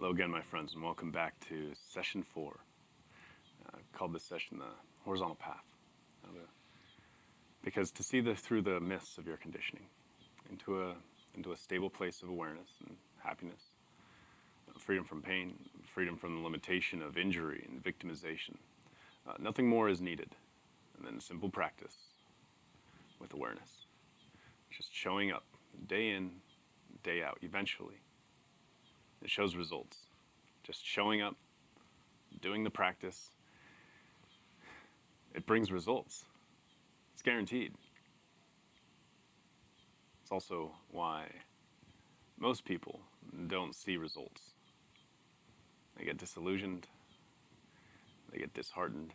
Hello again, my friends, and welcome back to session 4. Called this session the horizontal path. Because to see through the mists of your conditioning into a stable place of awareness and happiness, freedom from pain, freedom from the limitation of injury and victimization, nothing more is needed. And then simple practice with awareness. Just showing up day in, day out, eventually. It shows results. Just showing up, doing the practice, it brings results. It's guaranteed. It's also why most people don't see results. They get disillusioned, they get disheartened,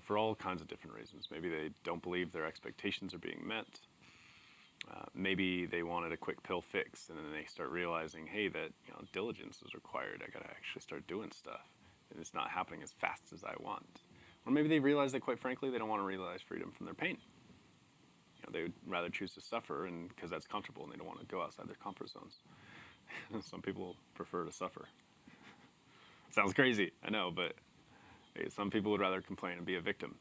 for all kinds of different reasons. Maybe they don't believe their expectations are being met. Maybe they wanted a quick pill fix, and then they start realizing, hey, that diligence is required. I gotta actually start doing stuff, and it's not happening as fast as I want. Or maybe they realize that, quite frankly, they don't want to realize freedom from their pain. They would rather choose to suffer, and because that's comfortable, and they don't want to go outside their comfort zones. Some people prefer to suffer. Sounds crazy, I know, but hey, some people would rather complain and be a victim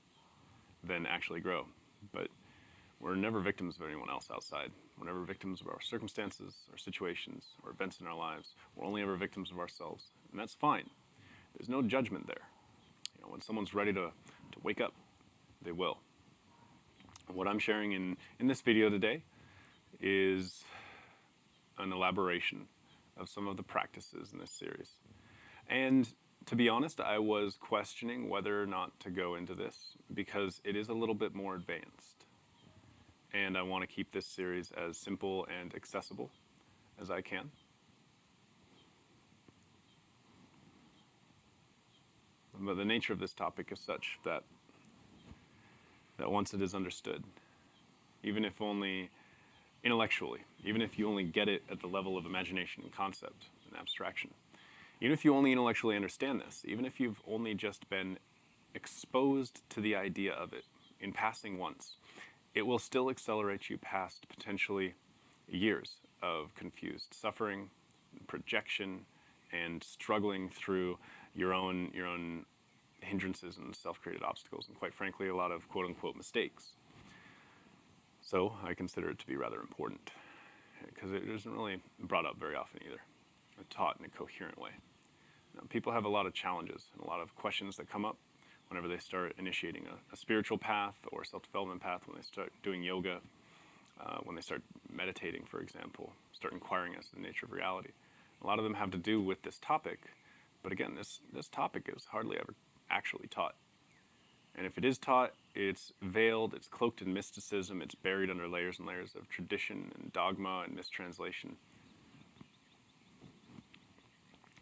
than actually grow. But we're never victims of anyone else outside. We're never victims of our circumstances, our situations, or events in our lives. We're only ever victims of ourselves, and that's fine. There's no judgment there. When someone's ready to wake up, they will. What I'm sharing in this video today is an elaboration of some of the practices in this series. And to be honest, I was questioning whether or not to go into this because it is a little bit more advanced. And I want to keep this series as simple and accessible as I can. But the nature of this topic is such that once it is understood, even if only intellectually, even if you only get it at the level of imagination and concept and abstraction, even if you only intellectually understand this, even if you've only just been exposed to the idea of it in passing once, it will still accelerate you past potentially years of confused suffering, projection, and struggling through your own hindrances and self-created obstacles, and quite frankly, a lot of quote-unquote mistakes. So I consider it to be rather important, because it isn't really brought up very often either, or taught in a coherent way. People have a lot of challenges and a lot of questions that come up whenever they start initiating a spiritual path or self-development path, when they start doing yoga, when they start meditating, for example, start inquiring as to the nature of reality. A lot of them have to do with this topic, but again, this topic is hardly ever actually taught. And if it is taught, it's veiled, it's cloaked in mysticism, it's buried under layers and layers of tradition and dogma and mistranslation.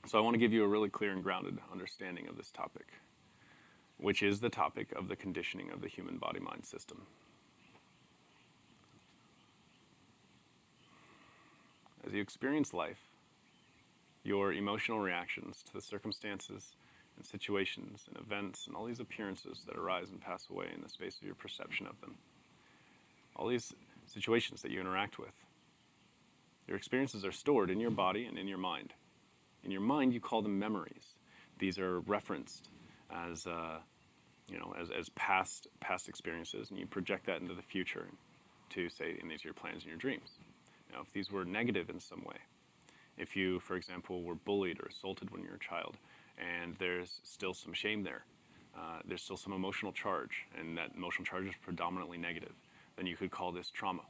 So I want to give you a really clear and grounded understanding of this topic, which is the topic of the conditioning of the human body-mind system. As you experience life, your emotional reactions to the circumstances and situations and events and all these appearances that arise and pass away in the space of your perception of them, all these situations that you interact with, your experiences are stored in your body and in your mind. In your mind, you call them memories. These are referenced as past experiences, and you project that into the future to say, and these are your plans and your dreams. Now, if these were negative in some way, if you, for example, were bullied or assaulted when you were a child, and there's still some shame there, there's still some emotional charge, and that emotional charge is predominantly negative, then you could call this trauma.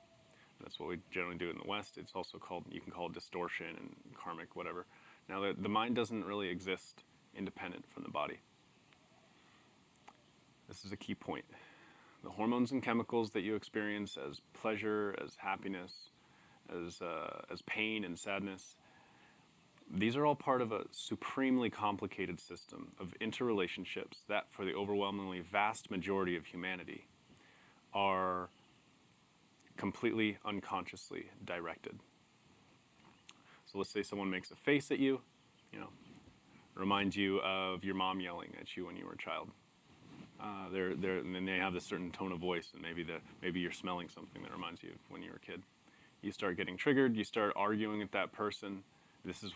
That's what we generally do in the West. It's also called, you can call it distortion and karmic, whatever. Now, the mind doesn't really exist independent from the body. This is a key point. The hormones and chemicals that you experience as pleasure, as happiness, as pain and sadness, these are all part of a supremely complicated system of interrelationships that, for the overwhelmingly vast majority of humanity, are completely unconsciously directed. So let's say someone makes a face at you, reminds you of your mom yelling at you when you were a child. And then they have this certain tone of voice, and maybe you're smelling something that reminds you of when you were a kid. You start getting triggered, you start arguing with that person, This is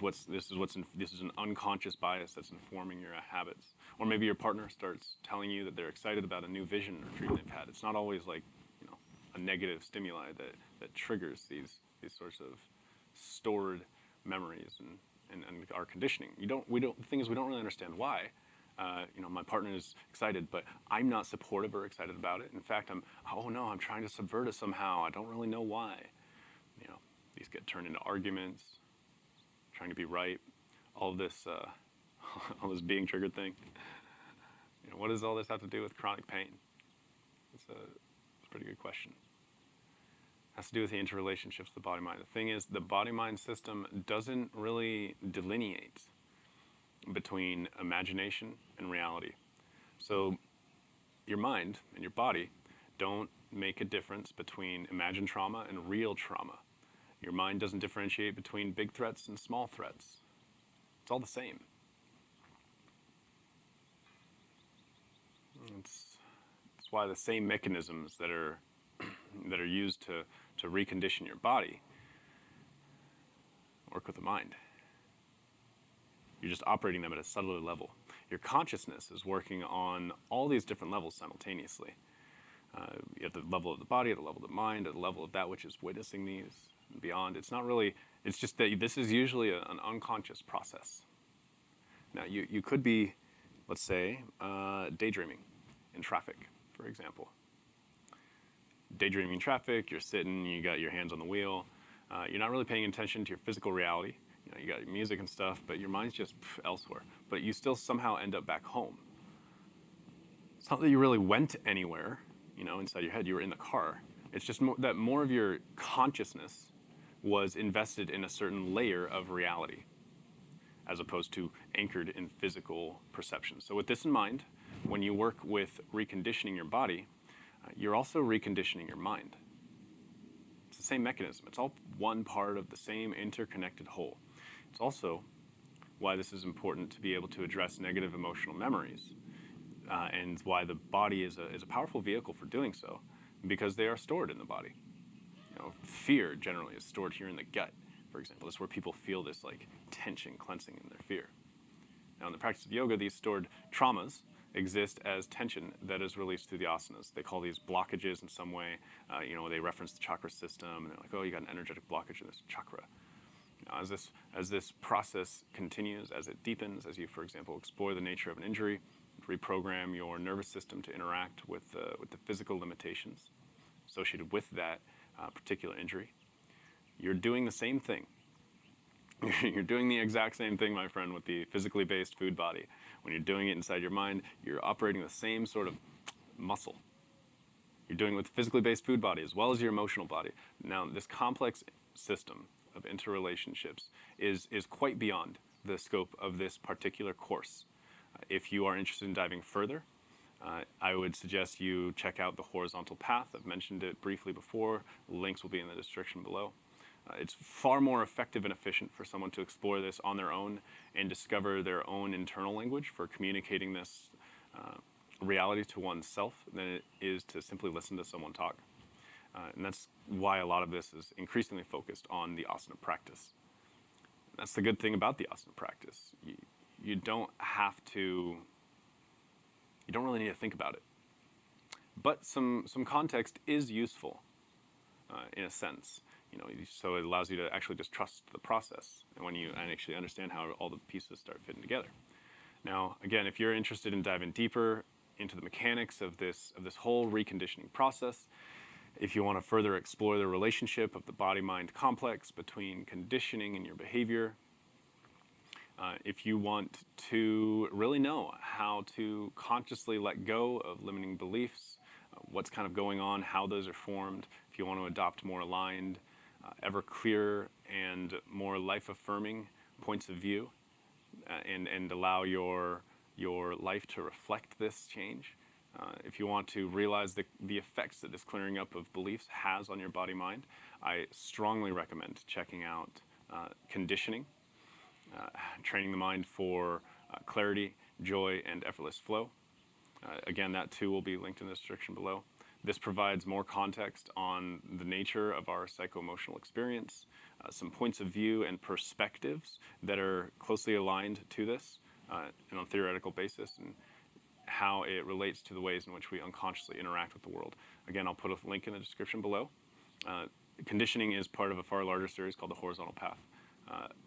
an unconscious bias that's informing your habits. Or maybe your partner starts telling you that they're excited about a new vision or dream they've had. It's not always like, a negative stimuli that triggers these sorts of stored memories and our conditioning. The thing is, we don't really understand why. My partner is excited, but I'm not supportive or excited about it. In fact, I'm trying to subvert it somehow. I don't really know why. These get turned into arguments, trying to be right. All this, all this being triggered thing. What does all this have to do with chronic pain? It's a pretty good question. It has to do with the interrelationships of the body-mind. The thing is, the body-mind system doesn't really delineate between imagination and reality. So your mind and your body don't make a difference between imagined trauma and real trauma. Your mind doesn't differentiate between big threats and small threats. It's all the same. It's why the same mechanisms that are used to recondition your body work with the mind. You're just operating them at a subtler level. Your consciousness is working on all these different levels simultaneously. At the level of the body, at the level of the mind, at the level of that which is witnessing these and beyond. It's just that this is usually an unconscious process. Now, you could be, let's say, daydreaming in traffic, for example. Daydreaming in traffic, you're sitting, you got your hands on the wheel. You're not really paying attention to your physical reality. You got your music and stuff, but your mind's just elsewhere. But you still somehow end up back home. It's not that you really went anywhere, inside your head. You were in the car. It's just that more of your consciousness was invested in a certain layer of reality, as opposed to anchored in physical perception. So with this in mind, when you work with reconditioning your body, you're also reconditioning your mind. It's the same mechanism. It's all one part of the same interconnected whole. It's also why this is important to be able to address negative emotional memories, and why the body is a powerful vehicle for doing so, because they are stored in the body. Fear generally is stored here in the gut, for example. This is where people feel this tension, cleansing in their fear. Now, in the practice of yoga, these stored traumas exist as tension that is released through the asanas. They call these blockages in some way. They reference the chakra system, and they're like, oh, you got an energetic blockage in this chakra. As this process continues, as it deepens, as you, for example, explore the nature of an injury, reprogram your nervous system to interact with the physical limitations associated with that particular injury, you're doing the same thing. You're doing the exact same thing, my friend, with the physically based food body. When you're doing it inside your mind, you're operating the same sort of muscle. You're doing it with the physically based food body as well as your emotional body. Now, this complex system of interrelationships is quite beyond the scope of this particular course. If you are interested in diving further, I would suggest you check out the horizontal path. I've mentioned it briefly before. Links will be in the description below. It's far more effective and efficient for someone to explore this on their own and discover their own internal language for communicating this reality to oneself than it is to simply listen to someone talk. And that's why a lot of this is increasingly focused on the asana practice. That's the good thing about the asana practice. You don't really need to think about it. But some context is useful in a sense. So it allows you to actually just trust the process and actually understand how all the pieces start fitting together. Now, again, if you're interested in diving deeper into the mechanics of this whole reconditioning process, if you want to further explore the relationship of the body-mind complex between conditioning and your behavior, if you want to really know how to consciously let go of limiting beliefs, what's kind of going on, how those are formed, if you want to adopt more aligned, ever clearer and more life-affirming points of view, and allow your life to reflect this change. If you want to realize the effects that this clearing up of beliefs has on your body-mind, I strongly recommend checking out conditioning, training the mind for clarity, joy, and effortless flow. Again, that too will be linked in the description below. This provides more context on the nature of our psycho-emotional experience, some points of view and perspectives that are closely aligned to this and on a theoretical basis, and how it relates to the ways in which we unconsciously interact with the world. Again, I'll put a link in the description below. Conditioning is part of a far larger series called The Horizontal Path.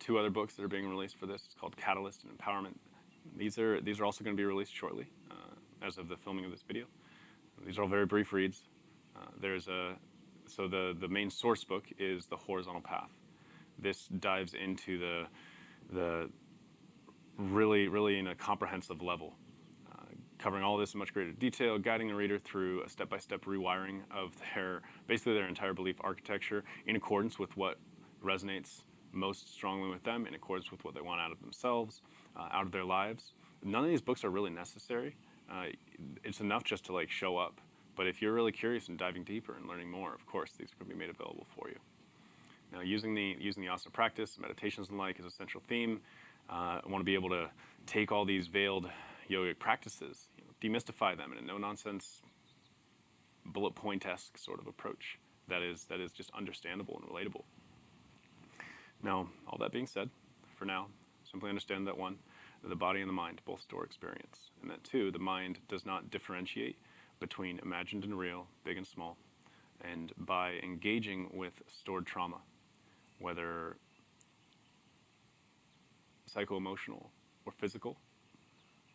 Two other books that are being released for this. It's called Catalyst and Empowerment. These are also going to be released shortly, as of the filming of this video. These are all very brief reads. So the main source book is The Horizontal Path. This dives into the really in a comprehensive level, covering all this in much greater detail, guiding the reader through a step-by-step rewiring of basically their entire belief architecture in accordance with what resonates most strongly with them, in accordance with what they want out of themselves, out of their lives. None of these books are really necessary. It's enough just to show up. But if you're really curious and diving deeper and learning more, of course, these are going to be made available for you. Now, using the asana practice, meditations and is a central theme. I want to be able to take all these veiled yogic practices, demystify them in a no-nonsense, bullet point-esque sort of approach that is just understandable and relatable. Now, all that being said, for now, simply understand that one, the body and the mind both store experience, and that two, the mind does not differentiate between imagined and real, big and small, and by engaging with stored trauma, whether psycho-emotional or physical,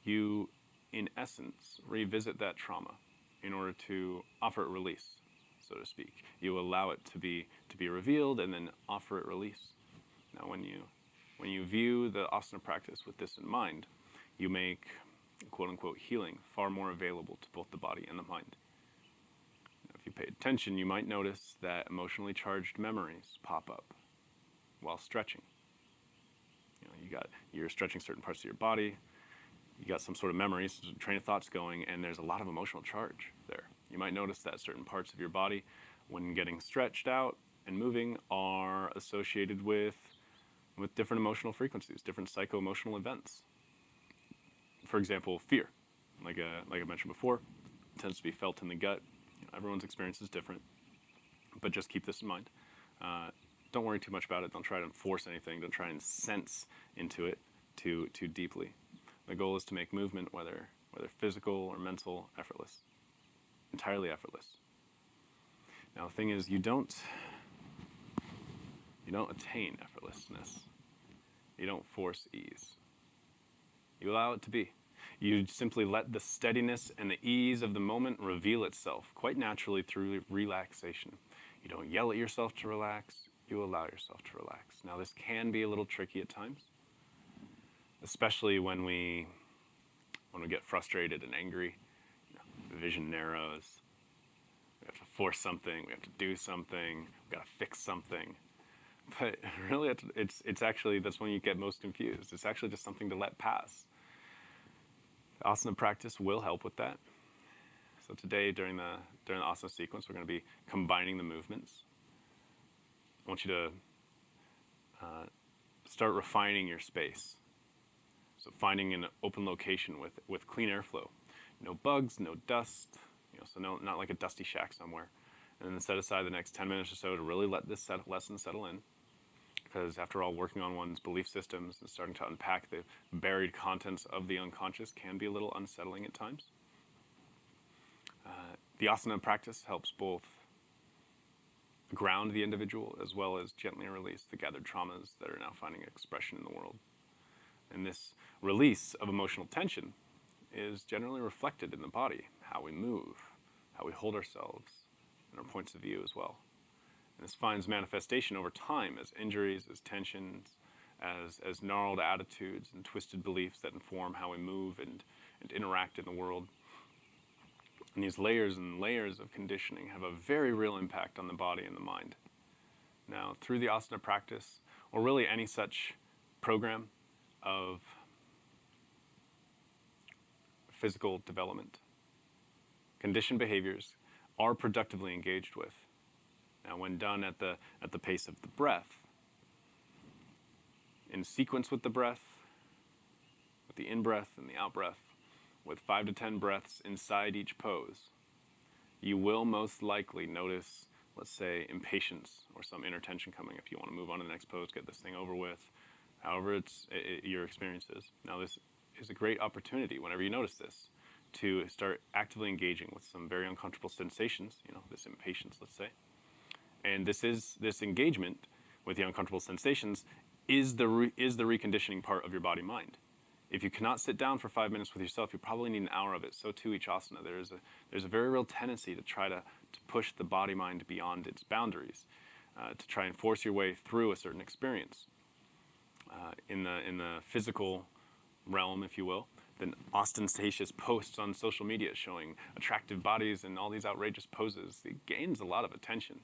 you, in essence, revisit that trauma in order to offer it release, so to speak. You allow it to be revealed and then offer it release. Now, when you view the asana practice with this in mind, you make quote-unquote healing far more available to both the body and the mind. Now, if you pay attention, you might notice that emotionally charged memories pop up while stretching. You're stretching certain parts of your body, you got some sort of memories, train of thoughts going, and there's a lot of emotional charge there. You might notice that certain parts of your body, when getting stretched out and moving, are associated with different emotional frequencies, different psycho-emotional events. For example, fear, like I mentioned before, tends to be felt in the gut. Everyone's experience is different, but just keep this in mind. Don't worry too much about it. Don't try to enforce anything. Don't try and sense into it too deeply. The goal is to make movement, whether physical or mental, effortless, entirely effortless. Now, the thing is, you don't attain effortlessness. You don't force ease. You allow it to be. You simply let the steadiness and the ease of the moment reveal itself quite naturally through relaxation. You don't yell at yourself to relax. You allow yourself to relax. Now, this can be a little tricky at times, especially when we get frustrated and angry. The vision narrows. We have to force something. We have to do something. We've got to fix something. But really, it's actually, that's when you get most confused. It's actually just something to let pass. The asana practice will help with that. So today, during the asana sequence, we're going to be combining the movements. I want you to start refining your space. So finding an open location with clean airflow. No bugs, no dust, so not like a dusty shack somewhere. And then set aside the next 10 minutes or so to really let this lesson settle in. Because after all, working on one's belief systems and starting to unpack the buried contents of the unconscious can be a little unsettling at times. The asana practice helps both ground the individual as well as gently release the gathered traumas that are now finding expression in the world. And this release of emotional tension is generally reflected in the body, how we move, how we hold ourselves, and our points of view as well. And this finds manifestation over time as injuries, as tensions, as gnarled attitudes and twisted beliefs that inform how we move and interact in the world. And these layers and layers of conditioning have a very real impact on the body and the mind. Now, through the asana practice, or really any such program of physical development, conditioned behaviors are productively engaged with. Now, when done at the pace of the breath, in sequence with the breath, with the in-breath and the out-breath, with 5 to 10 breaths inside each pose, you will most likely notice, let's say, impatience or some inner tension coming if you want to move on to the next pose, get this thing over with, however your experience is. Now, this is a great opportunity whenever you notice this to start actively engaging with some very uncomfortable sensations, this impatience, let's say. And this engagement with the uncomfortable sensations is the reconditioning part of your body mind. If you cannot sit down for 5 minutes with yourself, you probably need an hour of it. So too each asana. There's a very real tendency to try to push the body mind beyond its boundaries, to try and force your way through a certain experience. In the physical realm, if you will, then ostentatious posts on social media showing attractive bodies and all these outrageous poses, it gains a lot of attention.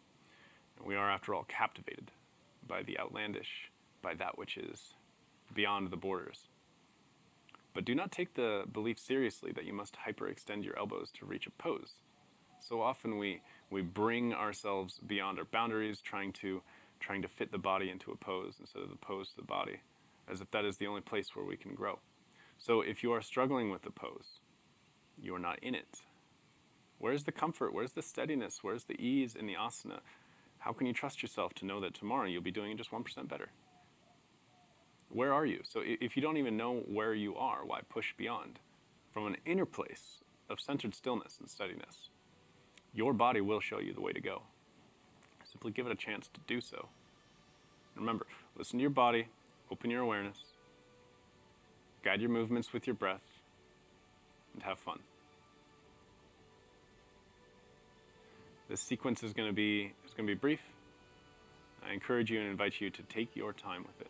And we are, after all, captivated by the outlandish, by that which is beyond the borders. But do not take the belief seriously that you must hyperextend your elbows to reach a pose. So often we bring ourselves beyond our boundaries, trying to fit the body into a pose instead of the pose to the body, as if that is the only place where we can grow. So if you are struggling with the pose, you are not in it. Where's the comfort? Where's the steadiness? Where's the ease in the asana? How can you trust yourself to know that tomorrow you'll be doing it just 1% better? Where are you? So if you don't even know where you are, why push beyond? From an inner place of centered stillness and steadiness, your body will show you the way to go. Simply give it a chance to do so. Remember, listen to your body, open your awareness, guide your movements with your breath, and have fun. This sequence is going to be brief. I encourage you and invite you to take your time with it.